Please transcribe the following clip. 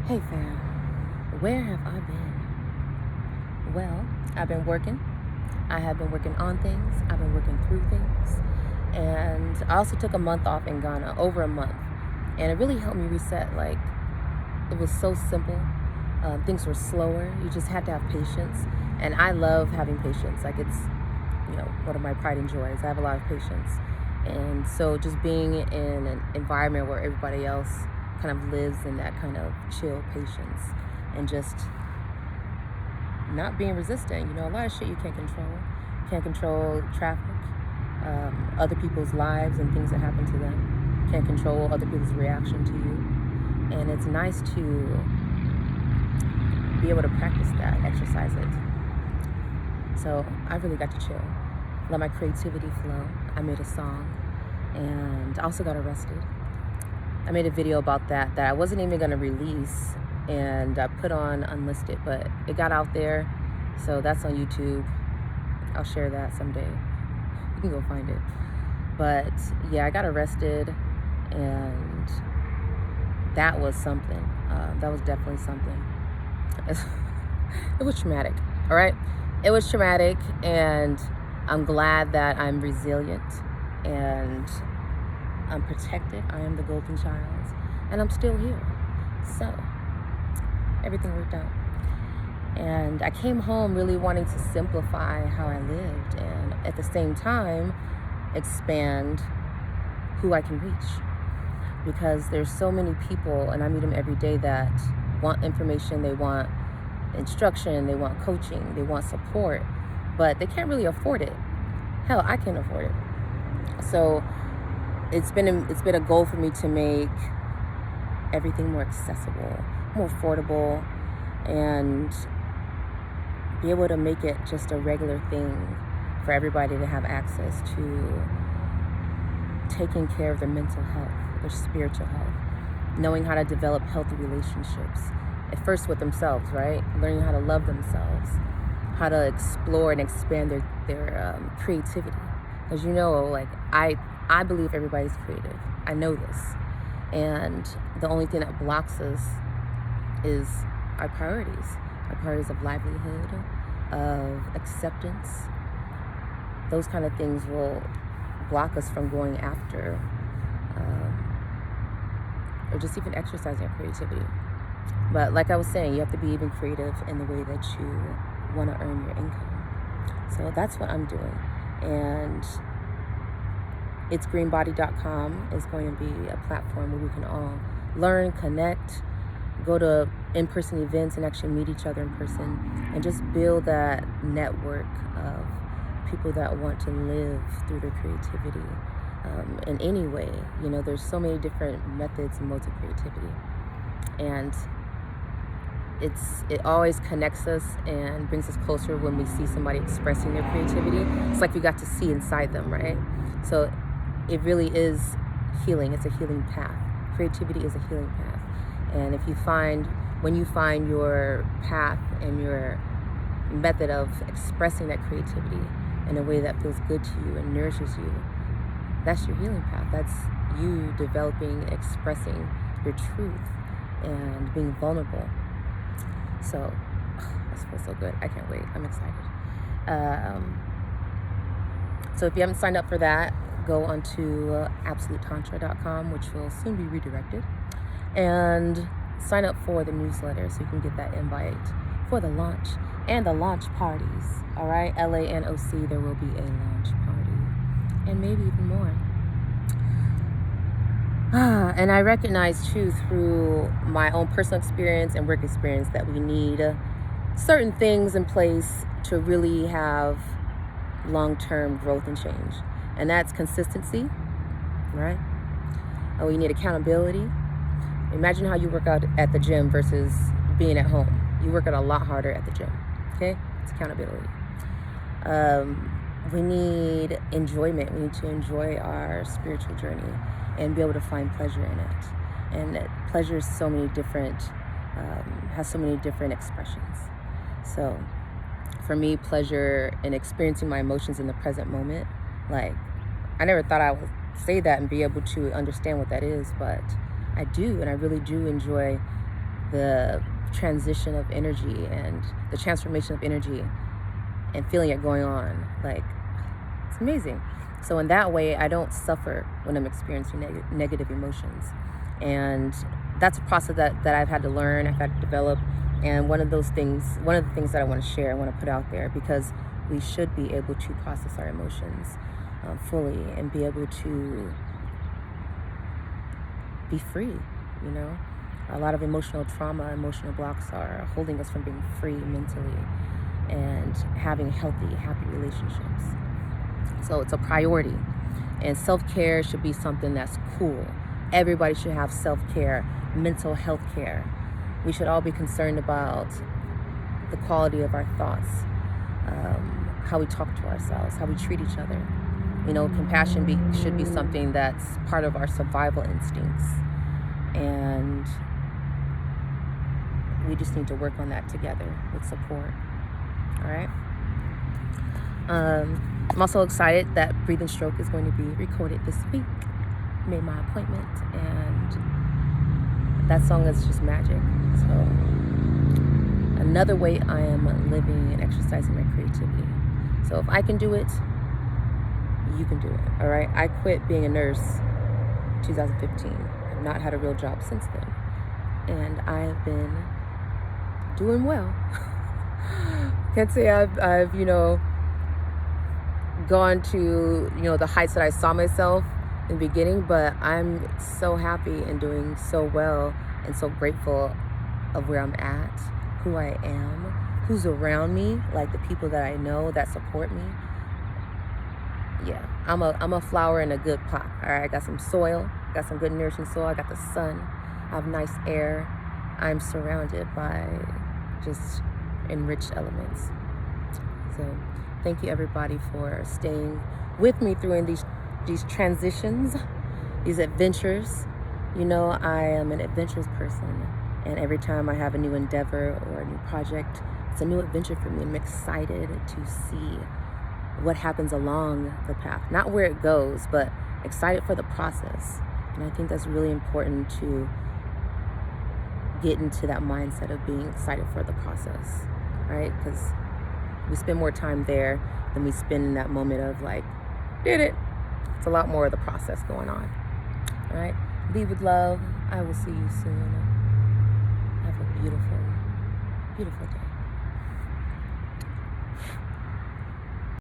Hey fam, where have I been? Well, I've been working. I have been working on things. I've been working through things. And I also took a month off in Ghana, over a month. And it really helped me reset. Like, it was so simple. Things were slower. You just had to have patience. And I love having patience. Like, it's, one of my pride and joys. I have a lot of patience. And so just being in an environment where everybody else kind of lives in that kind of chill patience and just not being resistant. A lot of shit you can't control. Can't control traffic, other people's lives and things that happen to them. Can't control other people's reaction to you. And it's nice to be able to practice that, exercise it. So I really got to chill. Let my creativity flow. I made a song and I also got arrested. I made a video about that I wasn't even going to release, and I put on unlisted, but it got out there, so that's on YouTube. I'll share that someday. You can go find it. But yeah, I got arrested, and that was something. That was definitely something. It was traumatic, all right? It was traumatic, and I'm glad that I'm resilient and I'm protected. I am the golden child, and I'm still here. So everything worked out. And I came home really wanting to simplify how I lived and at the same time expand who I can reach. Because there's so many people, and I meet them every day, that want information, they want instruction, they want coaching, they want support, but they can't really afford it. Hell, I can't afford it. So it's been a goal for me to make everything more accessible, more affordable, and be able to make it just a regular thing for everybody to have access to taking care of their mental health, their spiritual health, knowing how to develop healthy relationships, at first with themselves, right? Learning how to love themselves, how to explore and expand their creativity. Because I believe everybody's creative. I know this. And the only thing that blocks us is our priorities of livelihood, of acceptance. Those kind of things will block us from going after or just even exercising our creativity. But like I was saying, you have to be even creative in the way that you want to earn your income. So that's what I'm doing. And itsgreenbody.com is going to be a platform where we can all learn, connect, go to in-person events and actually meet each other in person, and just build that network of people that want to live through their creativity in any way. There's so many different methods and modes of creativity, and it always connects us and brings us closer when we see somebody expressing their creativity. It's like we got to see inside them, right? So it really is healing. It's a healing path. Creativity is a healing path. And when you find your path and your method of expressing that creativity in a way that feels good to you and nourishes you, that's your healing path. That's you developing, expressing your truth and being vulnerable. So this feels so good. I can't wait. I'm excited. So if you haven't signed up for that, go onto absolutetantra.com, which will soon be redirected, and sign up for the newsletter so you can get that invite for the launch and the launch parties. All right, LANOC, there will be a launch party, and maybe even more. And I recognize too, through my own personal experience and work experience, that we need certain things in place to really have long-term growth and change. And that's consistency, right? We need accountability. Imagine how you work out at the gym versus being at home. You work out a lot harder at the gym, okay? It's accountability. We need enjoyment. We need to enjoy our spiritual journey and be able to find pleasure in it. And pleasure is so many different, has so many different expressions. So for me, pleasure in experiencing my emotions in the present moment, like, I never thought I would say that and be able to understand what that is, but I do, and I really do enjoy the transition of energy and the transformation of energy and feeling it going on. Like, it's amazing. So in that way, I don't suffer when I'm experiencing negative emotions. And that's a process that I've had to learn, I've had to develop. And one of the things that I want to share, I want to put out there, because we should be able to process our emotions fully and be able to be free, you know? A lot of emotional trauma, emotional blocks are holding us from being free mentally and having healthy, happy relationships. So it's a priority. And self-care should be something that's cool. Everybody should have self-care, mental health care. We should all be concerned about the quality of our thoughts, how we talk to ourselves, how we treat each other. You know, compassion should be something that's part of our survival instincts. And we just need to work on that together with support. All right? I'm also excited that Breathe and Stroke is going to be recorded this week. Made my appointment, and that song is just magic. So another way I am living and exercising my creativity. So if I can do it, you can do it. All right? I quit being a nurse in 2015. I've not had a real job since then, and I have been doing well. Can't say I've gone to the heights that I saw myself in the beginning, but I'm so happy and doing so well and so grateful of where I'm at, who I am, who's around me, like the people that I know that support me. Yeah, I'm a flower in a good pot. All right, I got some soil, got some good nourishing soil. I got the sun, I have nice air. I'm surrounded by just enriched elements. So thank you everybody for staying with me through these transitions, these adventures. You know, I am an adventurous person, and every time I have a new endeavor or a new project, it's a new adventure for me. I'm excited to see what happens along the path, not where it goes, but excited for the process. And I think that's really important to get into that mindset of being excited for the process, right? Because we spend more time there than we spend in that moment of like, did it. It's a lot more of the process going on. All right. Be with love. I will see you soon. Have a beautiful, beautiful day.